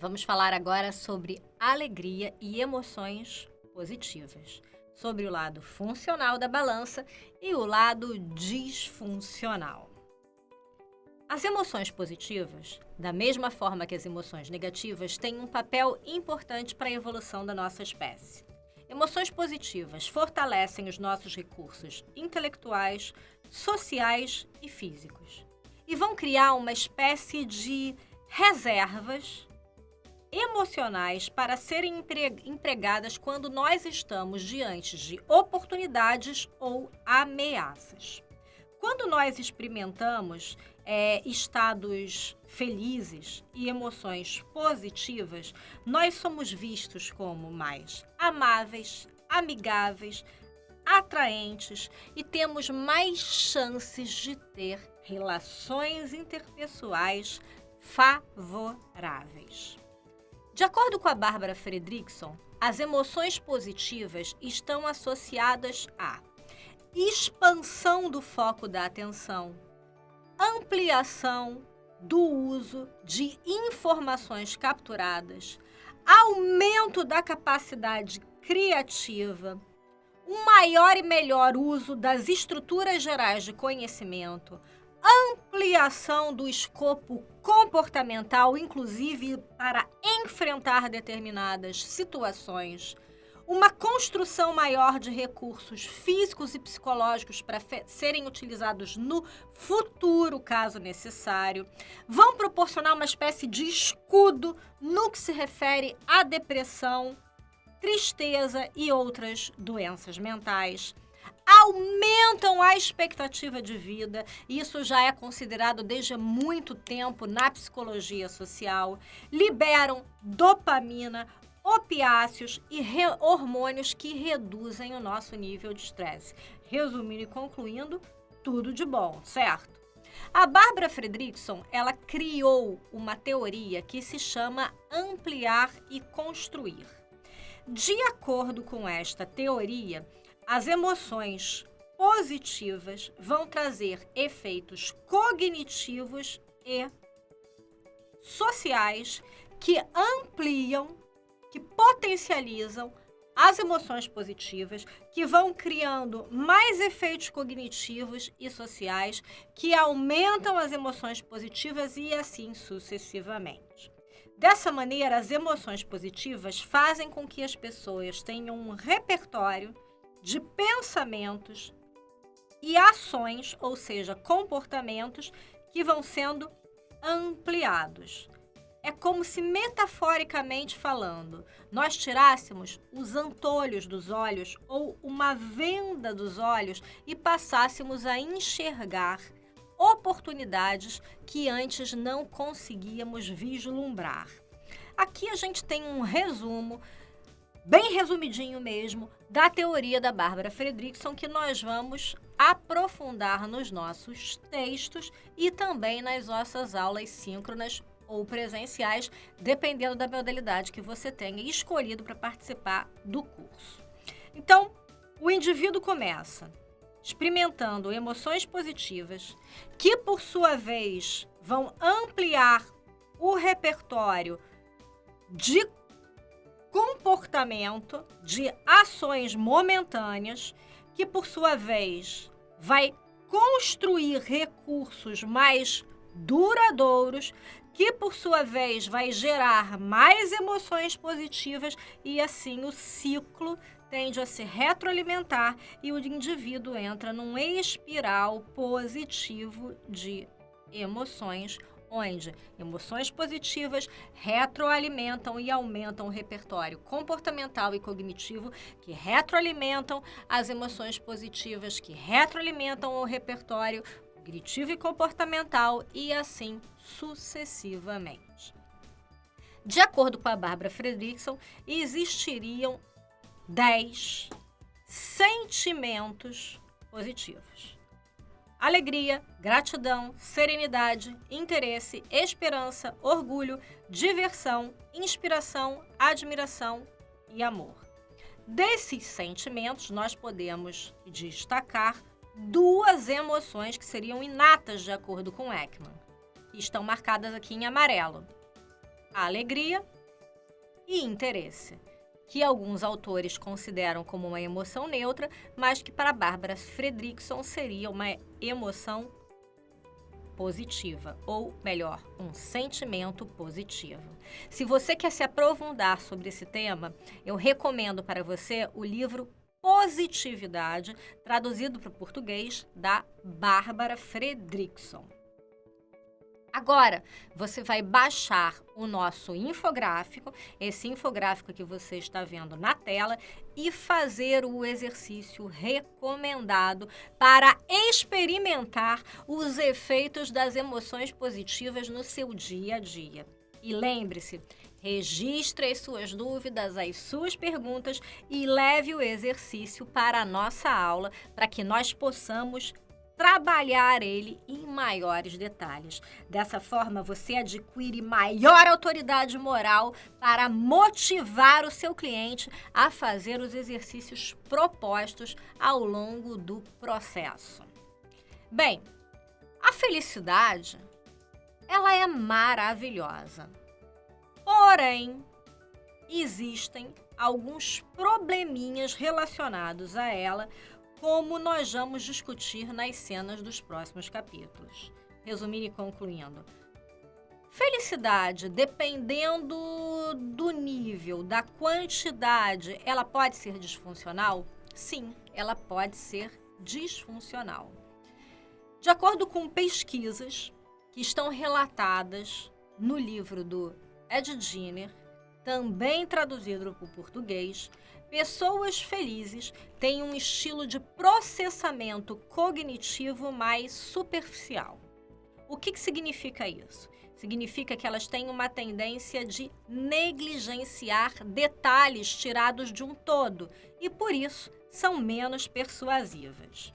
Vamos falar agora sobre alegria e emoções positivas, sobre o lado funcional da balança e o lado disfuncional. As emoções positivas, da mesma forma que as emoções negativas, têm um papel importante para a evolução da nossa espécie. Emoções positivas fortalecem os nossos recursos intelectuais, sociais e físicos e vão criar uma espécie de reservas emocionais para serem empregadas quando nós estamos diante de oportunidades ou ameaças. Quando nós experimentamos estados felizes e emoções positivas, nós somos vistos como mais amáveis, amigáveis, atraentes e temos mais chances de ter relações interpessoais favoráveis. De acordo com a Barbara Fredrickson, as emoções positivas estão associadas à expansão do foco da atenção, ampliação do uso de informações capturadas, aumento da capacidade criativa, um maior e melhor uso das estruturas gerais de conhecimento, ampliação do escopo comportamental, inclusive para enfrentar determinadas situações, uma construção maior de recursos físicos e psicológicos para serem utilizados no futuro, caso necessário, vão proporcionar uma espécie de escudo no que se refere à depressão, tristeza e outras doenças mentais. Aumentam a expectativa de vida, isso já é considerado desde muito tempo na psicologia social, liberam dopamina, opiáceos e hormônios que reduzem o nosso nível de estresse. Resumindo e concluindo, tudo de bom, certo? A Barbara Fredrickson, ela criou uma teoria que se chama ampliar e construir. De acordo com esta teoria, as emoções positivas vão trazer efeitos cognitivos e sociais que ampliam, que potencializam as emoções positivas, que vão criando mais efeitos cognitivos e sociais, que aumentam as emoções positivas e assim sucessivamente. Dessa maneira, as emoções positivas fazem com que as pessoas tenham um repertório de pensamentos e ações, ou seja, comportamentos que vão sendo ampliados. É como se, metaforicamente falando, nós tirássemos os antolhos dos olhos ou uma venda dos olhos e passássemos a enxergar oportunidades que antes não conseguíamos vislumbrar. Aqui a gente tem um resumo, bem resumidinho mesmo, da teoria da Barbara Fredrickson, que nós vamos aprofundar nos nossos textos e também nas nossas aulas síncronas ou presenciais, dependendo da modalidade que você tenha escolhido para participar do curso. Então, o indivíduo começa experimentando emoções positivas, que por sua vez vão ampliar o repertório de comportamento, de ações momentâneas, que por sua vez vai construir recursos mais duradouros, que por sua vez vai gerar mais emoções positivas e assim o ciclo tende a se retroalimentar e o indivíduo entra num espiral positivo de emoções, onde emoções positivas retroalimentam e aumentam o repertório comportamental e cognitivo, que retroalimentam as emoções positivas, que retroalimentam o repertório cognitivo e comportamental e assim sucessivamente. De acordo com a Barbara Fredrickson, existiriam 10 sentimentos positivos: alegria, gratidão, serenidade, interesse, esperança, orgulho, diversão, inspiração, admiração e amor. Desses sentimentos, nós podemos destacar 2 emoções que seriam inatas de acordo com Ekman, e estão marcadas aqui em amarelo: alegria e interesse, que alguns autores consideram como uma emoção neutra, mas que para Bárbara Fredrickson seria uma emoção positiva, ou melhor, um sentimento positivo. Se você quer se aprofundar sobre esse tema, eu recomendo para você o livro Positividade, traduzido para o português, da Bárbara Fredrickson. Agora, você vai baixar o nosso infográfico, esse infográfico que você está vendo na tela, e fazer o exercício recomendado para experimentar os efeitos das emoções positivas no seu dia a dia. E lembre-se, registre as suas dúvidas, as suas perguntas e leve o exercício para a nossa aula para que nós possamos trabalhar ele em maiores detalhes. Dessa forma, você adquire maior autoridade moral para motivar o seu cliente a fazer os exercícios propostos ao longo do processo. Bem, a felicidade, ela é maravilhosa. Porém, existem alguns probleminhas relacionados a ela, como nós vamos discutir nas cenas dos próximos capítulos. Resumindo e concluindo, felicidade, dependendo do nível, da quantidade, ela pode ser disfuncional? Sim, ela pode ser disfuncional. De acordo com pesquisas que estão relatadas no livro do Ed Diener, também traduzido para o português, pessoas felizes têm um estilo de processamento cognitivo mais superficial. O que significa isso? Significa que elas têm uma tendência de negligenciar detalhes tirados de um todo e, por isso, são menos persuasivas.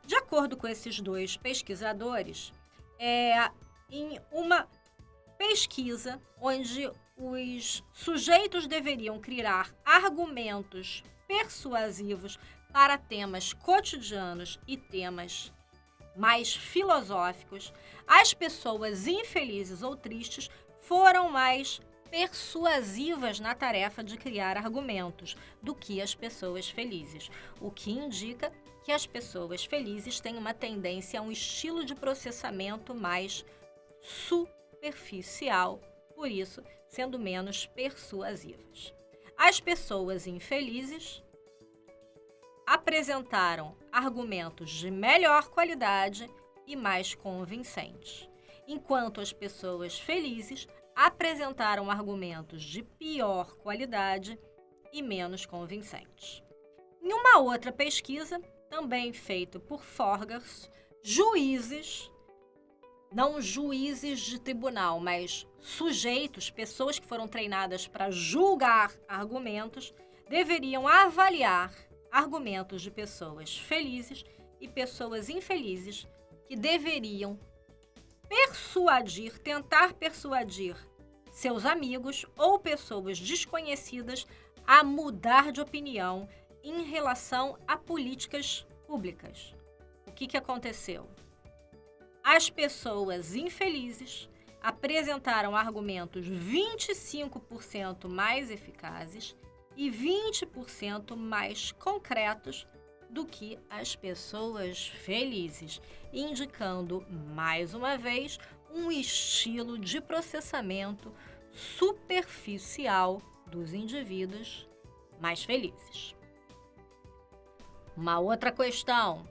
De acordo com esses dois pesquisadores, em uma pesquisa onde os sujeitos deveriam criar argumentos persuasivos para temas cotidianos e temas mais filosóficos, as pessoas infelizes ou tristes foram mais persuasivas na tarefa de criar argumentos do que as pessoas felizes, o que indica que as pessoas felizes têm uma tendência a um estilo de processamento mais superficial, por isso, sendo menos persuasivas. As pessoas infelizes apresentaram argumentos de melhor qualidade e mais convincentes, enquanto as pessoas felizes apresentaram argumentos de pior qualidade e menos convincentes. Em uma outra pesquisa, também feita por Forgers, juízes, não juízes de tribunal, mas sujeitos, pessoas que foram treinadas para julgar argumentos, deveriam avaliar argumentos de pessoas felizes e pessoas infelizes que deveriam tentar persuadir seus amigos ou pessoas desconhecidas a mudar de opinião em relação a políticas públicas. O que aconteceu? As pessoas infelizes apresentaram argumentos 25% mais eficazes e 20% mais concretos do que as pessoas felizes, indicando, mais uma vez, um estilo de processamento superficial dos indivíduos mais felizes. Uma outra questão: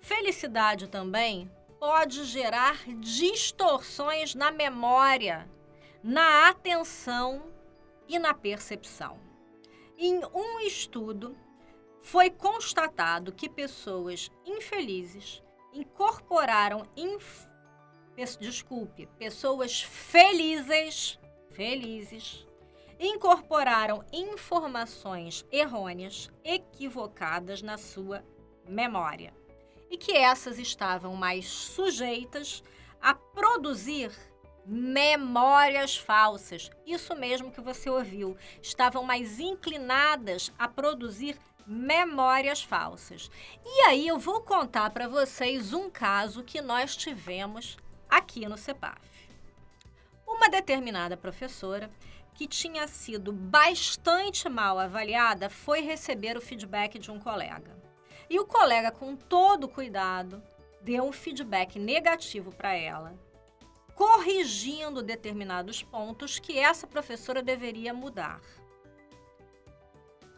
felicidade também pode gerar distorções na memória, na atenção e na percepção. Em um estudo, foi constatado que pessoas infelizes incorporaram pessoas felizes incorporaram informações errôneas, equivocadas na sua memória, e que essas estavam mais sujeitas a produzir memórias falsas. Isso mesmo que você ouviu. Estavam mais inclinadas a produzir memórias falsas. E aí eu vou contar para vocês um caso que nós tivemos aqui no CEPAF. Uma determinada professora, que tinha sido bastante mal avaliada, foi receber o feedback de um colega. E o colega, com todo cuidado, deu um feedback negativo para ela, corrigindo determinados pontos que essa professora deveria mudar.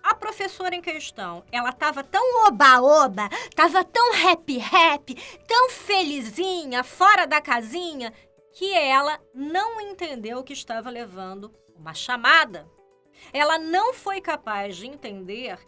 A professora em questão, ela estava tão oba-oba, estava tão happy, tão felizinha, fora da casinha, que ela não entendeu que estava levando uma chamada. Ela não foi capaz de entender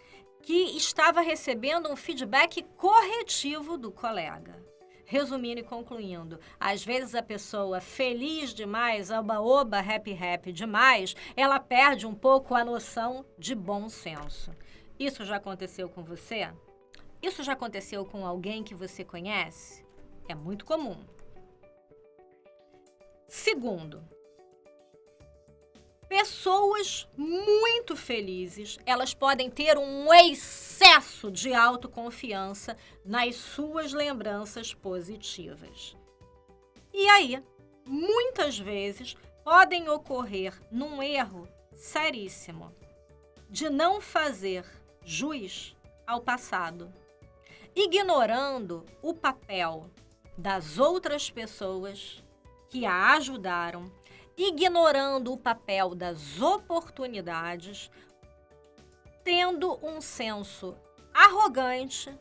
que estava recebendo um feedback corretivo do colega. Resumindo e concluindo, às vezes a pessoa feliz demais, oba-oba, happy demais, ela perde um pouco a noção de bom senso. Isso já aconteceu com você? Isso já aconteceu com alguém que você conhece? É muito comum. Segundo, pessoas muito felizes, elas podem ter um excesso de autoconfiança nas suas lembranças positivas. E aí, muitas vezes, podem ocorrer num erro seríssimo de não fazer jus ao passado, ignorando o papel das outras pessoas que a ajudaram, ignorando o papel das oportunidades, tendo um senso arrogante,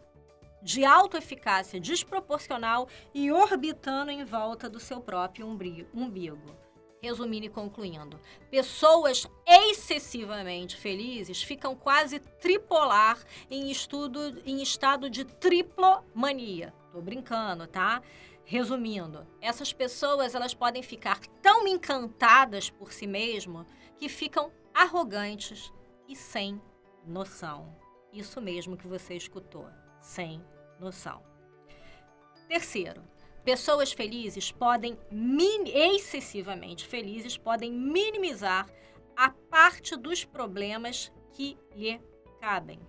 de autoeficácia desproporcional e orbitando em volta do seu próprio umbigo. Resumindo e concluindo, pessoas excessivamente felizes ficam quase tripolar em estado de triplomania. Tô brincando, tá? Resumindo, essas pessoas elas podem ficar tão encantadas por si mesmas que ficam arrogantes e sem noção. Isso mesmo que você escutou, sem noção. Terceiro, pessoas felizes excessivamente felizes podem minimizar a parte dos problemas que lhe cabem.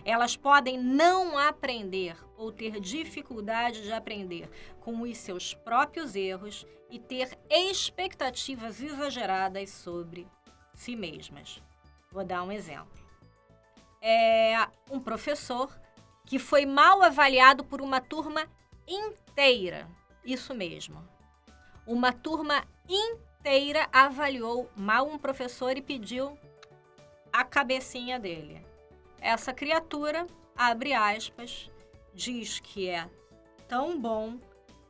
Elas podem não aprender ou ter dificuldade de aprender com os seus próprios erros e ter expectativas exageradas sobre si mesmas. Vou dar um exemplo. Um professor que foi mal avaliado por uma turma inteira. Isso mesmo. Uma turma inteira avaliou mal um professor e pediu a cabecinha dele. Essa criatura, abre aspas, diz que é tão bom,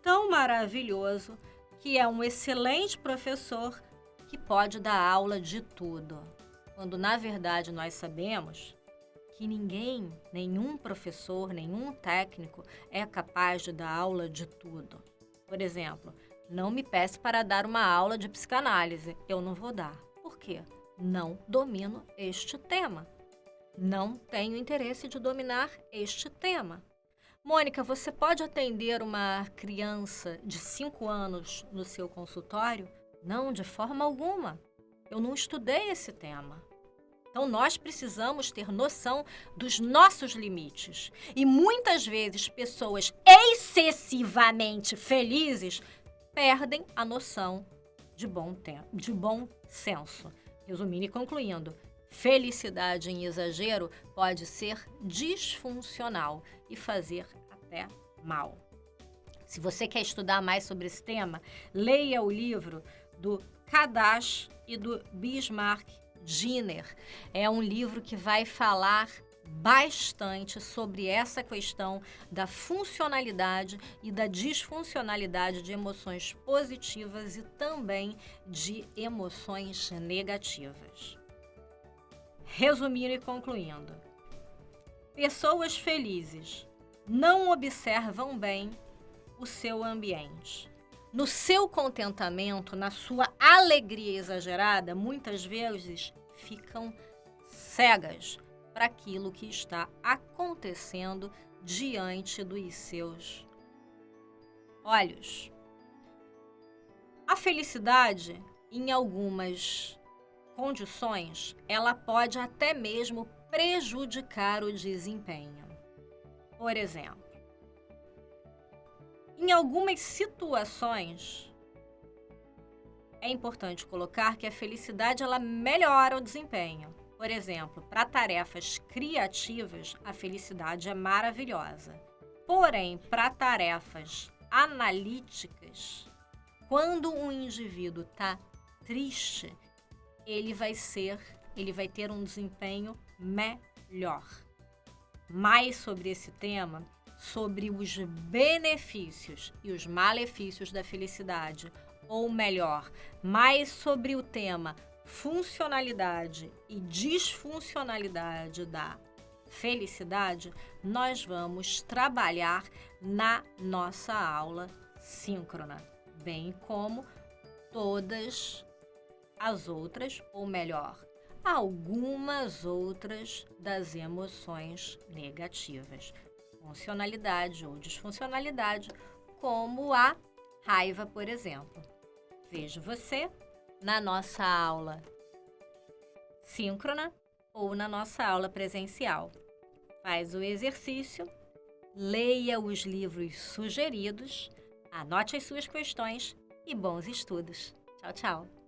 tão maravilhoso, que é um excelente professor que pode dar aula de tudo. Quando, na verdade, nós sabemos que ninguém, nenhum professor, nenhum técnico é capaz de dar aula de tudo. Por exemplo, não me peça para dar uma aula de psicanálise. Eu não vou dar. Por quê? Não domino este tema. Não tenho interesse de dominar este tema. Mônica, você pode atender uma criança de 5 anos no seu consultório? Não, de forma alguma. Eu não estudei esse tema. Então, nós precisamos ter noção dos nossos limites. E muitas vezes, pessoas excessivamente felizes perdem a noção de bom senso. Resumindo e concluindo, felicidade em exagero pode ser disfuncional e fazer até mal. Se você quer estudar mais sobre esse tema, leia o livro do Kadash e do Bismarck Giner. É um livro que vai falar bastante sobre essa questão da funcionalidade e da disfuncionalidade de emoções positivas e também de emoções negativas. Resumindo e concluindo, pessoas felizes não observam bem o seu ambiente. No seu contentamento, na sua alegria exagerada, muitas vezes ficam cegas para aquilo que está acontecendo diante dos seus olhos. A felicidade, em algumas condições, ela pode até mesmo prejudicar o desempenho. Por exemplo, em algumas situações, é importante colocar que a felicidade ela melhora o desempenho. Por exemplo, para tarefas criativas, a felicidade é maravilhosa. Porém, para tarefas analíticas, quando um indivíduo está triste, ele vai ter um desempenho melhor. Mais sobre esse tema, sobre os benefícios e os malefícios da felicidade, ou melhor, mais sobre o tema funcionalidade e disfuncionalidade da felicidade, nós vamos trabalhar na nossa aula síncrona, bem como todas as outras, ou melhor, algumas outras das emoções negativas, funcionalidade ou disfuncionalidade, como a raiva, por exemplo. Vejo você na nossa aula síncrona ou na nossa aula presencial. Faz o exercício, leia os livros sugeridos, anote as suas questões e bons estudos. Tchau, tchau!